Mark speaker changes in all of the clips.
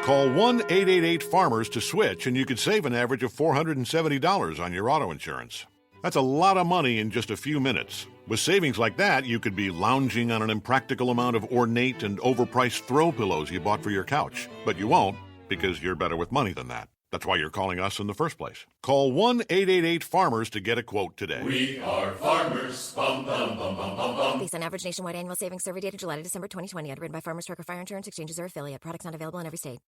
Speaker 1: Call 1-888-FARMERS to switch, and you could save an average of $470 on your auto insurance. That's a lot of money in just a few minutes. With savings like that, you could be lounging on an impractical amount of ornate and overpriced throw pillows you bought for your couch. But you won't, because you're better with money than that. That's why you're calling us in the first place. Call 1-888-FARMERS to get a quote today.
Speaker 2: We are farmers. Bum, bum, bum, bum, bum, bum.
Speaker 3: Based on average nationwide annual savings survey data July to December 2020. Underwritten by Farmers Trucker Fire Insurance Exchanges or affiliate. Products not available in every state.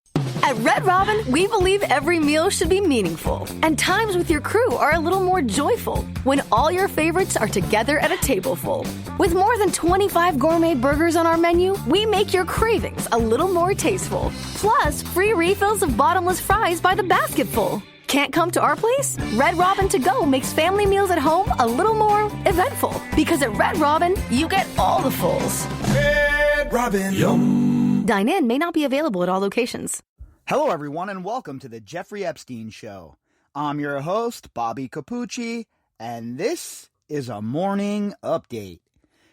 Speaker 4: At Red Robin, we believe every meal should be meaningful. And times with your crew are a little more joyful when all your favorites are together at a table full. With more than 25 gourmet burgers on our menu, we make your cravings a little more tasteful. Plus, free refills of bottomless fries by the basketful. Can't come to our place? Red Robin To Go makes family meals at home a little more eventful. Because at Red Robin, you get all the fulls.
Speaker 5: Red Robin. Yum.
Speaker 4: Dine-in may not be available at all locations.
Speaker 6: Hello, everyone, and welcome to the Jeffrey Epstein Show. I'm your host, Bobbycapucci, and this is a morning update.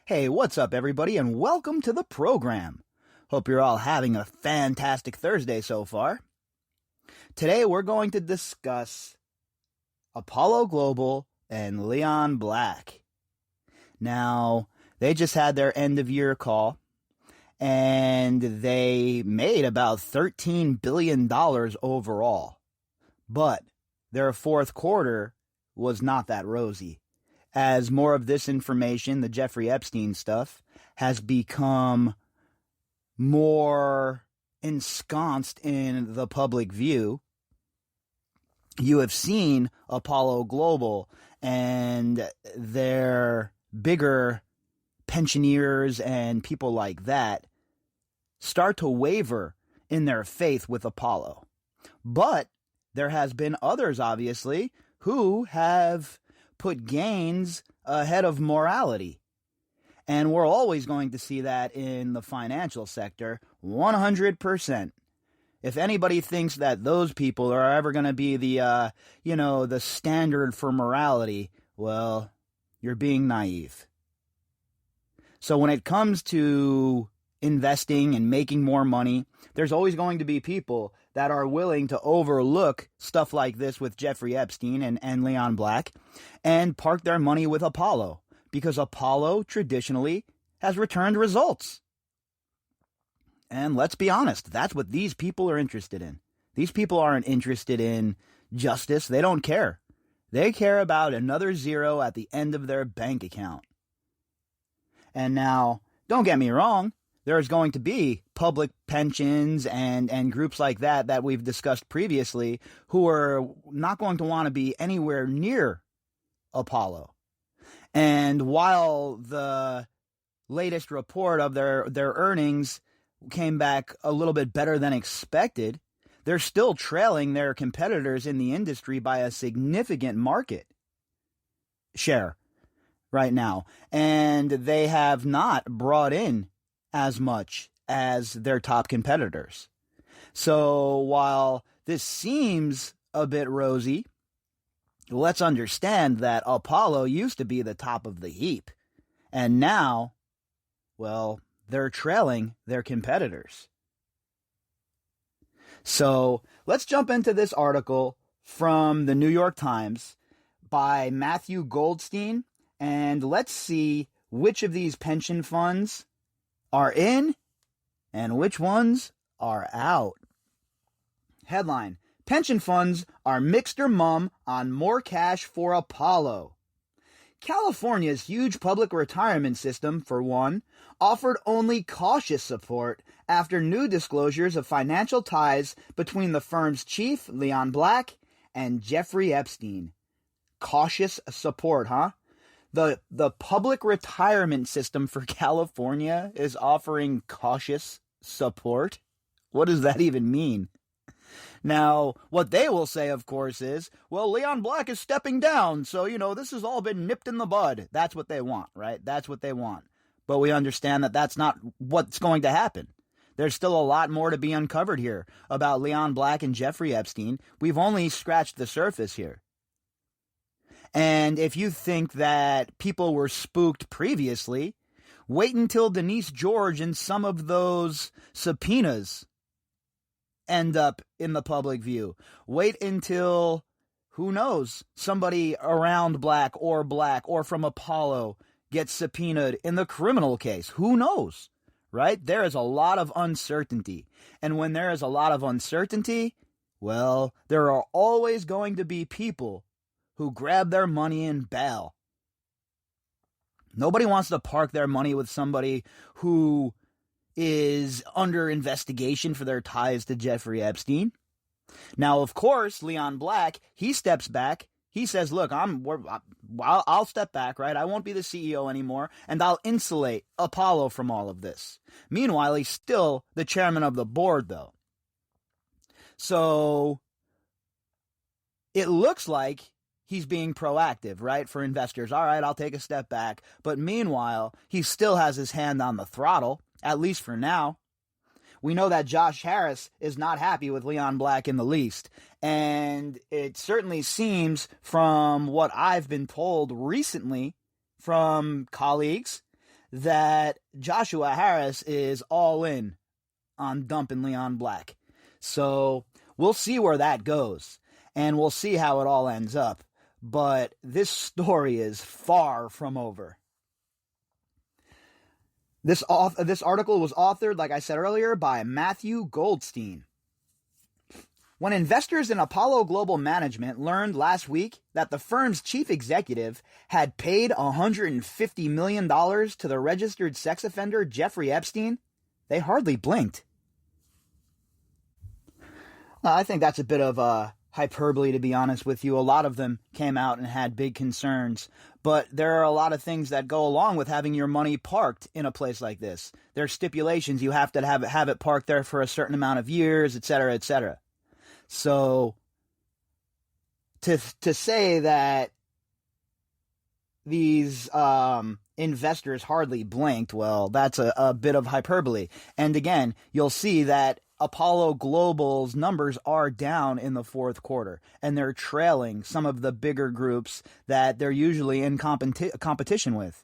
Speaker 6: Hey, what's up, everybody, and welcome to the program. Hope you're all having a fantastic Thursday so far. Today, we're going to discuss Apollo Global and Leon Black. Now, they just had their end-of-year call, and they made about $13 billion overall. But their fourth quarter was not that rosy, as more of this information, the Jeffrey Epstein stuff, has become more ensconced in the public view. You have seen Apollo Global and their bigger pensioners and people like that start to waver in their faith with Apollo. But there has been others, obviously, who have put gains ahead of morality. And we're always going to see that in the financial sector, 100%. If anybody thinks that those people are ever going to be the standard for morality, well, you're being naive. So when it comes to investing and making more money, there's always going to be people that are willing to overlook stuff like this with Jeffrey Epstein and Leon Black and park their money with Apollo, because Apollo traditionally has returned results. And let's be honest, that's what these people are interested in. These people aren't interested in justice. They don't care. They care about another zero at the end of their bank account. And now, don't get me wrong, there's going to be public pensions and groups like that we've discussed previously who are not going to want to be anywhere near Apollo. And while the latest report of their earnings came back a little bit better than expected, they're still trailing their competitors in the industry by a significant market share right now. And they have not brought in as much as their top competitors. So while this seems a bit rosy, let's understand that Apollo used to be the top of the heap. And now, well, they're trailing their competitors. So let's jump into this article from the New York Times by Matthew Goldstein, and let's see which of these pension funds are in and which ones are out. Headline: Pension funds are mixed mum on more cash for Apollo. California's huge public retirement system, for one, offered only cautious support after new disclosures of financial ties between the firm's chief, Leon Black, and Jeffrey Epstein. Cautious support, huh? The public retirement system for California is offering cautious support? What does that even mean? Now, what they will say, of course, is, well, Leon Black is stepping down, so, this has all been nipped in the bud. That's what they want, right? That's what they want. But we understand that that's not what's going to happen. There's still a lot more to be uncovered here about Leon Black and Jeffrey Epstein. We've only scratched the surface here. And if you think that people were spooked previously, wait until Denise George and some of those subpoenas end up in the public view. Wait until, who knows, somebody around Black or from Apollo gets subpoenaed in the criminal case. Who knows, right? There is a lot of uncertainty. And when there is a lot of uncertainty, well, there are always going to be people who grab their money and bail. Nobody wants to park their money with somebody who is under investigation for their ties to Jeffrey Epstein. Now, of course, Leon Black, he steps back. He says, look, I'll step back, right? I won't be the CEO anymore, and I'll insulate Apollo from all of this. Meanwhile, he's still the chairman of the board, though. So it looks like he's being proactive, right, for investors. All right, I'll take a step back. But meanwhile, he still has his hand on the throttle, at least for now. We know that Josh Harris is not happy with Leon Black in the least. And it certainly seems from what I've been told recently from colleagues that Joshua Harris is all in on dumping Leon Black. So we'll see where that goes, and we'll see how it all ends up. But this story is far from over. This article was authored, like I said earlier, by Matthew Goldstein. When investors in Apollo Global Management learned last week that the firm's chief executive had paid $150 million to the registered sex offender Jeffrey Epstein, they hardly blinked. I think that's a bit of hyperbole, to be honest with you. A lot of them came out and had big concerns, but there are a lot of things that go along with having your money parked in a place like this. There are stipulations. You have to have it parked there for a certain amount of years, etc., etc. So to say that these investors hardly blinked, well, that's a bit of hyperbole. And again, you'll see that Apollo Global's numbers are down in the fourth quarter, and they're trailing some of the bigger groups that they're usually in competition with.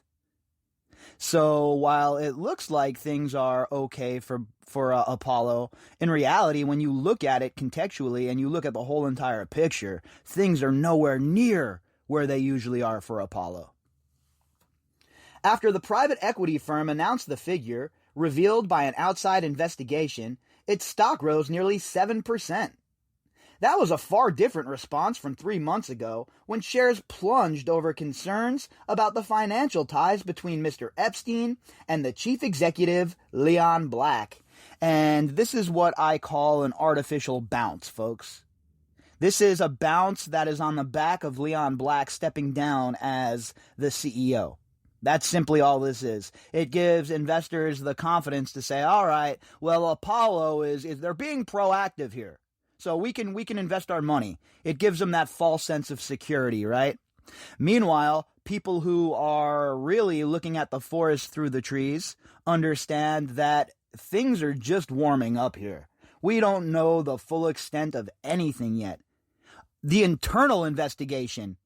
Speaker 6: So while it looks like things are okay for Apollo, in reality, when you look at it contextually and you look at the whole entire picture, things are nowhere near where they usually are for Apollo. After the private equity firm announced the figure, revealed by an outside investigation, its stock rose nearly 7%. That was a far different response from 3 months ago, when shares plunged over concerns about the financial ties between Mr. Epstein and the chief executive, Leon Black. And this is what I call an artificial bounce, folks. This is a bounce that is on the back of Leon Black stepping down as the CEO. That's simply all this is. It gives investors the confidence to say, all right, well, Apollo they're being proactive here. So we can invest our money. It gives them that false sense of security, right? Meanwhile, people who are really looking at the forest through the trees understand that things are just warming up here. We don't know the full extent of anything yet. The internal investigation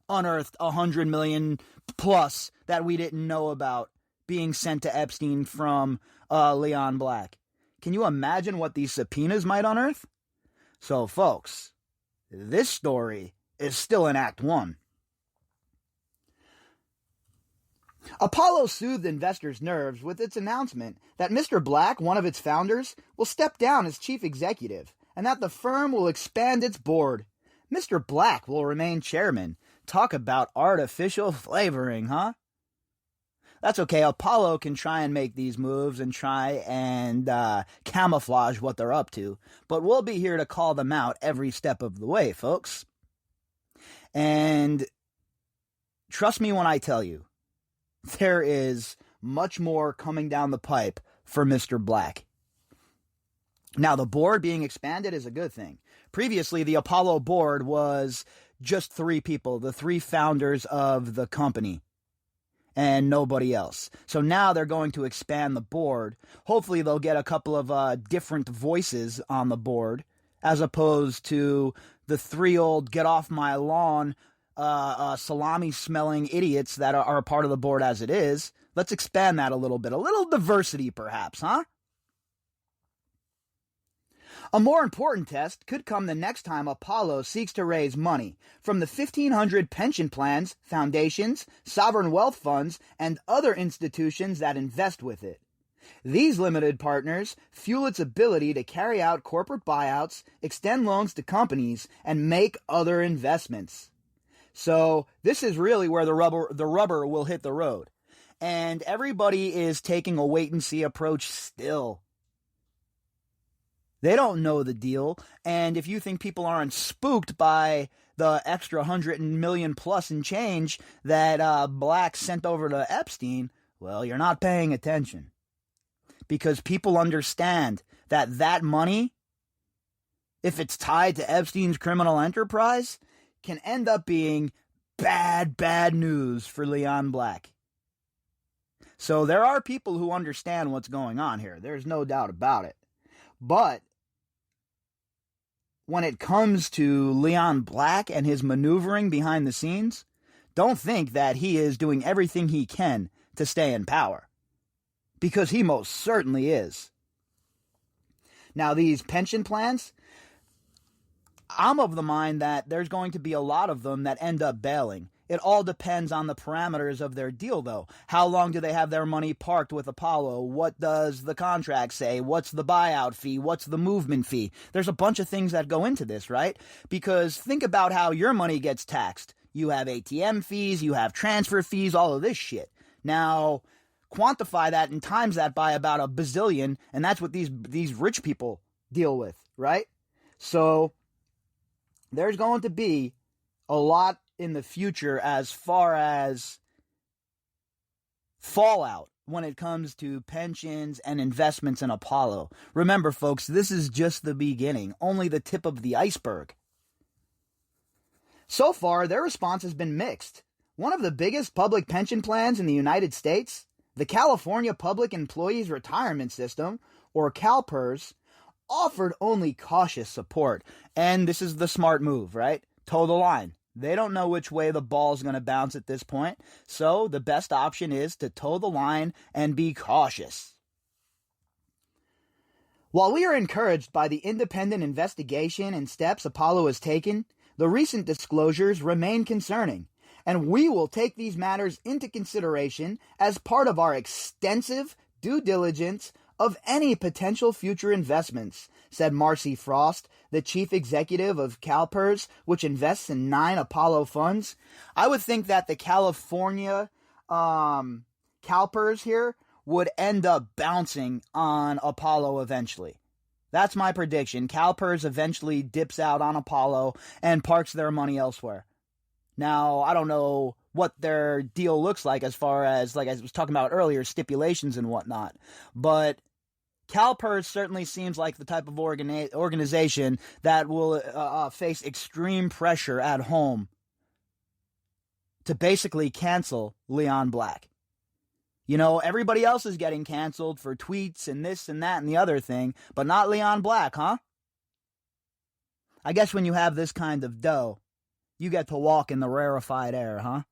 Speaker 6: unearthed 100 million plus that we didn't know about being sent to Epstein from Leon Black. Can you imagine what these subpoenas might unearth? So, folks, this story is still in Act 1. Apollo soothed investors' nerves with its announcement that Mr. Black, one of its founders, will step down as chief executive, and that the firm will expand its board. Mr. Black will remain chairman. Talk about artificial flavoring, huh? That's okay. Apollo can try and make these moves and try and camouflage what they're up to, but we'll be here to call them out every step of the way, folks. And trust me when I tell you, there is much more coming down the pipe for Mr. Black. Now, the board being expanded is a good thing. Previously, the Apollo board was just 3 people, the 3 founders of the company, and nobody else. So now they're going to expand the board. Hopefully they'll get a couple of different voices on the board, as opposed to the 3 old get-off-my-lawn, salami-smelling idiots that are a part of the board as it is. Let's expand that a little bit. A little diversity, perhaps, huh? A more important test could come the next time Apollo seeks to raise money from the 1,500 pension plans, foundations, sovereign wealth funds, and other institutions that invest with it. These limited partners fuel its ability to carry out corporate buyouts, extend loans to companies, and make other investments. So this is really where the rubber will hit the road. And everybody is taking a wait-and-see approach still. They don't know the deal, and if you think people aren't spooked by the extra 100 million plus in change that Black sent over to Epstein, well, you're not paying attention. Because people understand that that money, if it's tied to Epstein's criminal enterprise, can end up being bad news for Leon Black. So there are people who understand what's going on here. There's no doubt about it. But when it comes to Leon Black and his maneuvering behind the scenes, don't think that he is doing everything he can to stay in power. Because he most certainly is. Now, these pension plans, I'm of the mind that there's going to be a lot of them that end up bailing. It all depends on the parameters of their deal, though. How long do they have their money parked with Apollo? What does the contract say? What's the buyout fee? What's the movement fee? There's a bunch of things that go into this, right? Because think about how your money gets taxed. You have ATM fees, you have transfer fees, all of this shit. Now, quantify that and times that by about a bazillion, and that's what these rich people deal with, right? So there's going to be a lot in the future as far as fallout when it comes to pensions and investments in Apollo. Remember, folks, this is just the beginning, only the tip of the iceberg. So far, their response has been mixed. One of the biggest public pension plans in the United States, the California Public Employees Retirement System, or CalPERS, offered only cautious support. And this is the smart move, right? Toe the line. They don't know which way the ball's going to bounce at this point, so the best option is to toe the line and be cautious. While we are encouraged by the independent investigation and steps Apollo has taken, the recent disclosures remain concerning, and we will take these matters into consideration as part of our extensive due diligence of any potential future investments, said Marcy Frost, the chief executive of CalPERS, which invests in 9 Apollo funds. I would think that the California CalPERS here would end up bouncing on Apollo eventually. That's my prediction. CalPERS eventually dips out on Apollo and parks their money elsewhere. Now, I don't know what their deal looks like as far as, like I was talking about earlier, stipulations and whatnot. But CalPERS certainly seems like the type of organization that will face extreme pressure at home to basically cancel Leon Black. You know, everybody else is getting canceled for tweets and this and that and the other thing, but not Leon Black, huh? I guess when you have this kind of dough, you get to walk in the rarefied air, huh?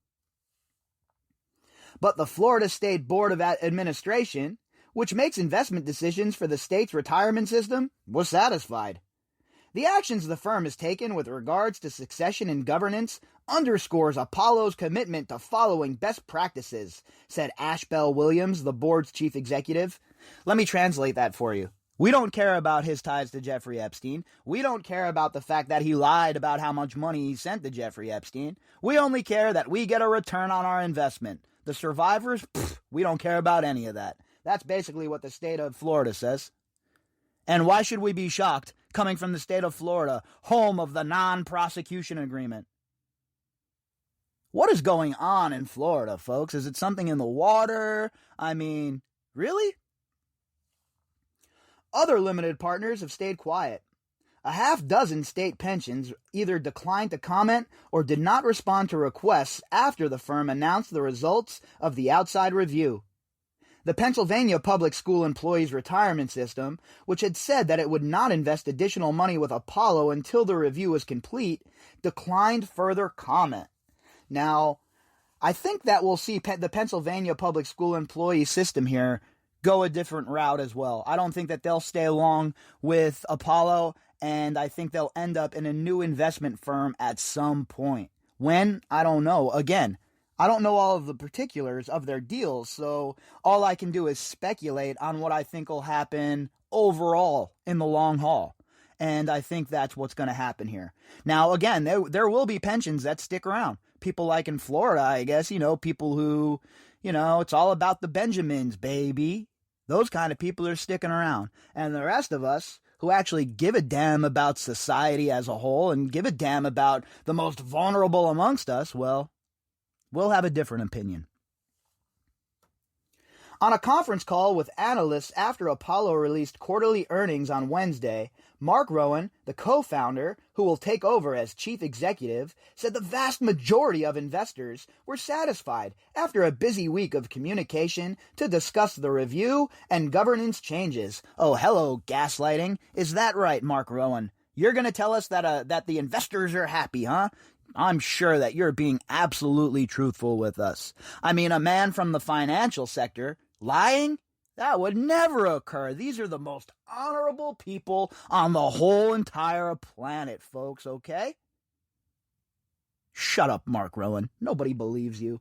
Speaker 6: But the Florida State Board of Administration, which makes investment decisions for the state's retirement system, was satisfied. The actions the firm has taken with regards to succession and governance underscores Apollo's commitment to following best practices, said Ashbel Williams, the board's chief executive. Let me translate that for you. We don't care about his ties to Jeffrey Epstein. We don't care about the fact that he lied about how much money he sent to Jeffrey Epstein. We only care that we get a return on our investment. The survivors, we don't care about any of that. That's basically what the state of Florida says. And why should we be shocked coming from the state of Florida, home of the non-prosecution agreement? What is going on in Florida, folks? Is it something in the water? I mean, really? Other limited partners have stayed quiet. A half dozen state pensions either declined to comment or did not respond to requests after the firm announced the results of the outside review. The Pennsylvania Public School Employees Retirement System, which had said that it would not invest additional money with Apollo until the review was complete, declined further comment. Now, I think that we'll see the Pennsylvania Public School Employee System here go a different route as well. I don't think that they'll stay along with Apollo, and I think they'll end up in a new investment firm at some point. When? I don't know. Again, I don't know all of the particulars of their deals, so all I can do is speculate on what I think will happen overall in the long haul. And I think that's what's going to happen here. Now, again, there will be pensions that stick around. People like in Florida, I guess, people who, it's all about the Benjamins, baby. Those kind of people are sticking around. And the rest of us who actually give a damn about society as a whole and give a damn about the most vulnerable amongst us, well, we'll have a different opinion. On a conference call with analysts after Apollo released quarterly earnings on Wednesday, Mark Rowan, the co-founder, who will take over as chief executive, said the vast majority of investors were satisfied after a busy week of communication to discuss the review and governance changes. Oh, hello, gaslighting. Is that right, Mark Rowan? You're going to tell us that the investors are happy, huh? I'm sure that you're being absolutely truthful with us. I mean, a man from the financial sector lying? That would never occur. These are the most honorable people on the whole entire planet, folks, okay? Shut up, Mark Rowan. Nobody believes you.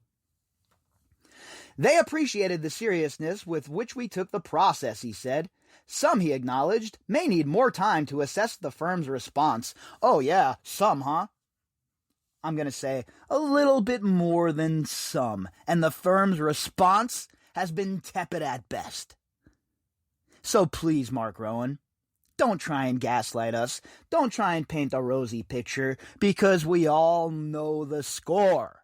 Speaker 6: They appreciated the seriousness with which we took the process, he said. Some, he acknowledged, may need more time to assess the firm's response. Oh yeah, some, huh? I'm going to say a little bit more than some, and the firm's response has been tepid at best. So please, Mark Rowan, don't try and gaslight us. Don't try and paint a rosy picture, because we all know the score.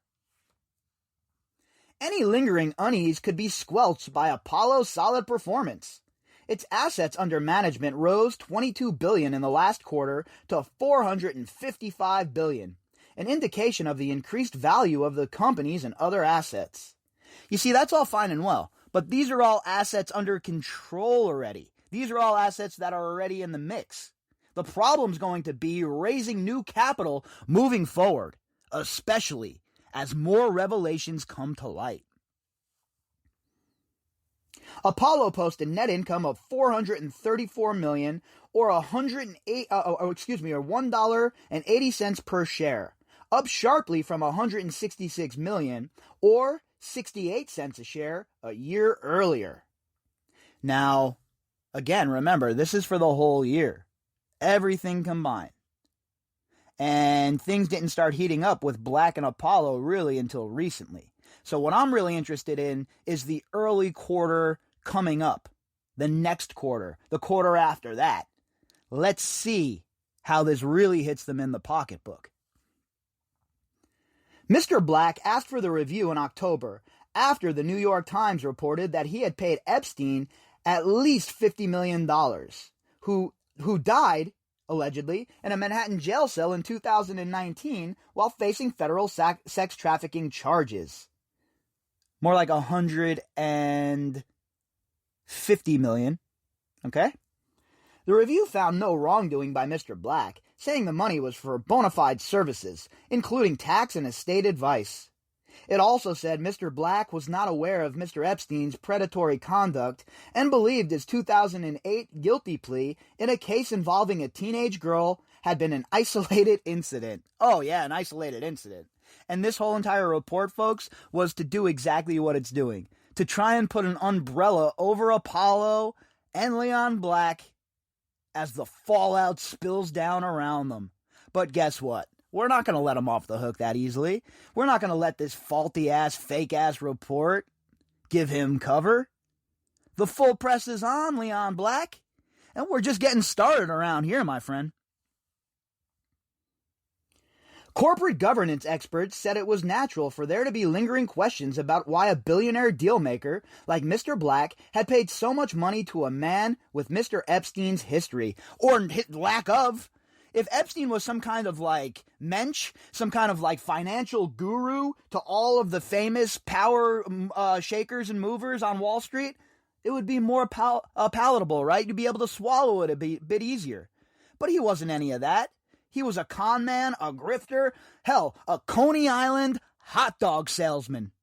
Speaker 6: Any lingering unease could be squelched by Apollo's solid performance. Its assets under management rose $22 billion in the last quarter to $455 billion, an indication of the increased value of the companies and other assets. You see, that's all fine and well, but these are all assets under control already. These are all assets that are already in the mix. The problem's going to be raising new capital moving forward, especially as more revelations come to light. Apollo posted net income of $434 million, or $1.80 per share, up sharply from $166 million, or 68 cents a share a year earlier. Now, again, remember, this is for the whole year. Everything combined. And things didn't start heating up with Black and Apollo really until recently. So what I'm really interested in is the early quarter coming up. The next quarter. The quarter after that. Let's see how this really hits them in the pocketbook. Mr. Black asked for the review in October after the New York Times reported that he had paid Epstein at least $50 million, who died, allegedly, in a Manhattan jail cell in 2019 while facing federal sex trafficking charges. More like $150 million, okay? The review found no wrongdoing by Mr. Black, saying the money was for bona fide services, including tax and estate advice. It also said Mr. Black was not aware of Mr. Epstein's predatory conduct and believed his 2008 guilty plea in a case involving a teenage girl had been an isolated incident. Oh yeah, an isolated incident. And this whole entire report, folks, was to do exactly what it's doing. To try and put an umbrella over Apollo and Leon Black as the fallout spills down around them. But guess what? We're not going to let them off the hook that easily. We're not going to let this faulty-ass, fake-ass report give him cover. The full press is on Leon Black, and we're just getting started around here, my friend. Corporate governance experts said it was natural for there to be lingering questions about why a billionaire dealmaker like Mr. Black had paid so much money to a man with Mr. Epstein's history, or lack of. If Epstein was some kind of mensch, some kind of financial guru to all of the famous power shakers and movers on Wall Street, it would be more palatable, right? You'd be able to swallow it a bit easier. But he wasn't any of that. He was a con man, a grifter, hell, a Coney Island hot dog salesman.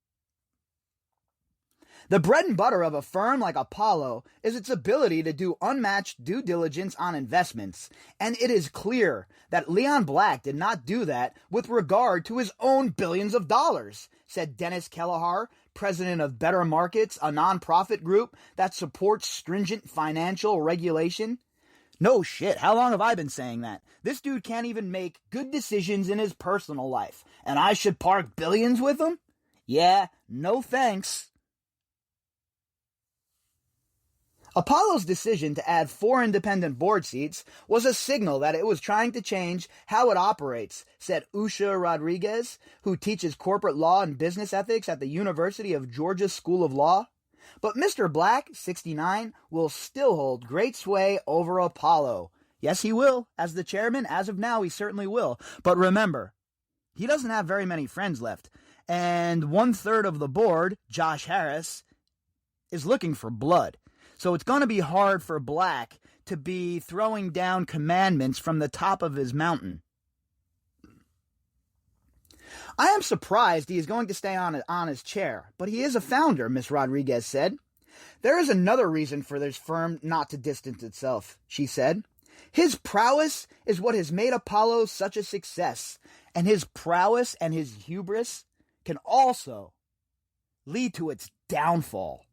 Speaker 6: The bread and butter of a firm like Apollo is its ability to do unmatched due diligence on investments, and it is clear that Leon Black did not do that with regard to his own billions of dollars, said Dennis Kelleher, president of Better Markets, a nonprofit group that supports stringent financial regulation. No shit, how long have I been saying that? This dude can't even make good decisions in his personal life, and I should park billions with him? Yeah, no thanks. Apollo's decision to add 4 independent board seats was a signal that it was trying to change how it operates, said Usha Rodriguez, who teaches corporate law and business ethics at the University of Georgia School of Law. But Mr. Black, 69, will still hold great sway over Apollo. Yes, he will. As the chairman, as of now, he certainly will. But remember, he doesn't have very many friends left. And 1/3 of the board, Josh Harris, is looking for blood. So it's going to be hard for Black to be throwing down commandments from the top of his mountain. I am surprised he is going to stay on his chair, but he is a founder, Ms. Rodriguez said. There is another reason for this firm not to distance itself, she said. His prowess is what has made Apollo such a success, and his prowess and his hubris can also lead to its downfall.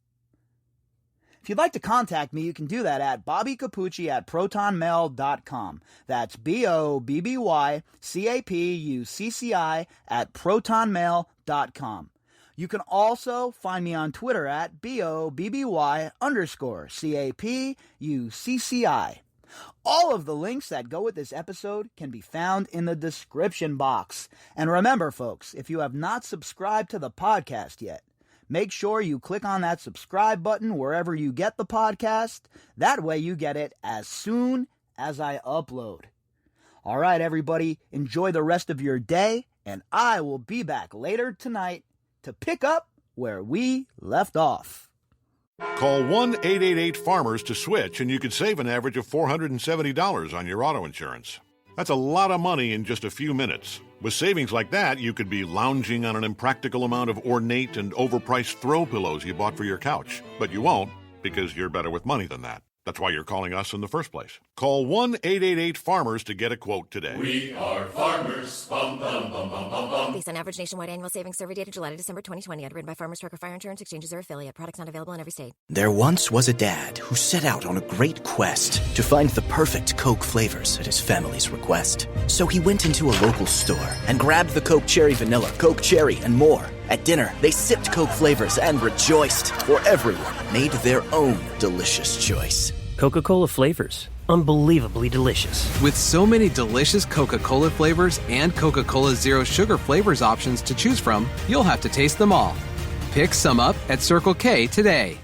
Speaker 6: If you'd like to contact me, you can do that at bobbycapucci@protonmail.com. That's BOBBYCAPUCCI@protonmail.com. You can also find me on Twitter at BOBBY_CAPUCCI. All of the links that go with this episode can be found in the description box. And remember, folks, if you have not subscribed to the podcast yet, make sure you click on that subscribe button wherever you get the podcast. That way you get it as soon as I upload. All right, everybody, enjoy the rest of your day, and I will be back later tonight to pick up where we left off.
Speaker 1: Call 1-888-FARMERS to switch, and you could save an average of $470 on your auto insurance. That's a lot of money in just a few minutes. With savings like that, you could be lounging on an impractical amount of ornate and overpriced throw pillows you bought for your couch. But you won't, because you're better with money than that. That's why you're calling us in the first place. Call 1-888-FARMERS to get a quote today.
Speaker 2: We are farmers. Bum, bum, bum, bum, bum, bum.
Speaker 3: Based on average nationwide annual savings survey data July to December 2020, underwritten by Farmers Trucker Fire Insurance Exchanges or affiliate. Products not available in every state.
Speaker 7: There once was a dad who set out on a great quest to find the perfect Coke flavors at his family's request. So he went into a local store and grabbed the Coke Cherry Vanilla, Coke Cherry, and more. At dinner, they sipped Coke flavors and rejoiced, for everyone made their own delicious choice.
Speaker 8: Coca-Cola flavors. Unbelievably delicious.
Speaker 9: With so many delicious Coca-Cola flavors and Coca-Cola Zero Sugar flavors options to choose from, you'll have to taste them all. Pick some up at Circle K today.